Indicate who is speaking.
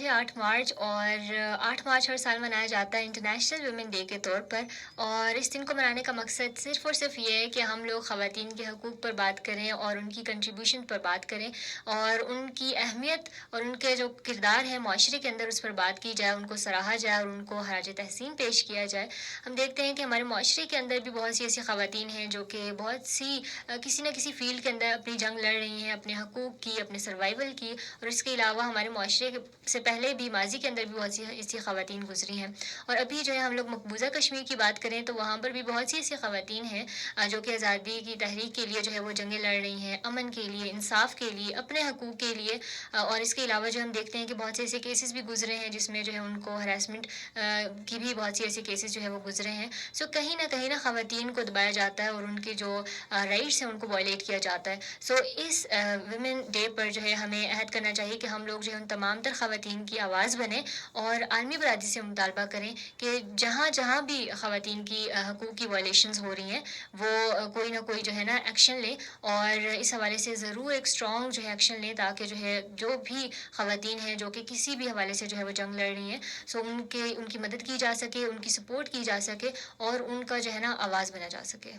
Speaker 1: ہے 8 مارچ اور 8 مارچ ہر سال منایا جاتا ہے انٹرنیشنل ویمن ڈے کے طور پر، اور اس دن کو منانے کا مقصد صرف اور صرف یہ ہے کہ ہم لوگ خواتین کے حقوق پر بات کریں اور ان کی کنٹریبیوشن پر بات کریں، اور ان کی اہمیت اور ان کے جو کردار ہے معاشرے کے اندر اس پر بات کی جائے، ان کو سراہا جائے اور ان کو خراج تحسین پیش کیا جائے۔ ہم دیکھتے ہیں کہ ہمارے معاشرے کے اندر بھی بہت سی ایسی خواتین ہیں جو کہ بہت سی کسی نہ کسی فیلڈ کے اندر اپنی جنگ لڑ رہی ہیں، اپنے حقوق کی، اپنے سروائیول کی، اور اس کے علاوہ ہمارے معاشرے سے پہلے بھی ماضی کے اندر بھی بہت سی ایسی خواتین گزری ہیں۔ اور ابھی جو ہے ہم لوگ مقبوضہ کشمیر کی بات کریں تو وہاں پر بھی بہت سی ایسی خواتین ہیں جو کہ آزادی کی تحریک کے لیے جو ہے وہ جنگیں لڑ رہی ہیں، امن کے لیے، انصاف کے لیے، اپنے حقوق کے لیے۔ اور اس کے علاوہ جو ہم دیکھتے ہیں کہ بہت سے ایسے کیسز بھی گزرے ہیں جس میں جو ہے ان کو ہراسمنٹ کی بھی بہت سی ایسے کیسز جو ہے وہ گزرے ہیں۔ سو کہیں نہ خواتین کو دبایا جاتا ہے اور ان کے جو رائٹس ہیں ان کو وائلیٹ کیا جاتا ہے۔ سو اس ویمن ڈے پر جو ہے ہمیں عہد کرنا چاہیے کہ ہم لوگ جو ہے ان تمام تر خواتین کی آواز بنیں اور عالمی برادری سے مطالبہ کریں کہ جہاں جہاں بھی خواتین کی حقوق کی وائلیشنز ہو رہی ہیں وہ کوئی نہ کوئی جو ہے نا ایکشن لیں، اور اس حوالے سے ضرور ایک اسٹرانگ جو ہے ایکشن لیں، تاکہ جو ہے جو بھی خواتین ہیں جو کہ کسی بھی حوالے سے جو ہے وہ جنگ لڑ رہی ہیں، سو ان کی مدد کی جا سکے، ان کی سپورٹ کی جا سکے اور ان کا جو ہے نا آواز بنا جا سکے۔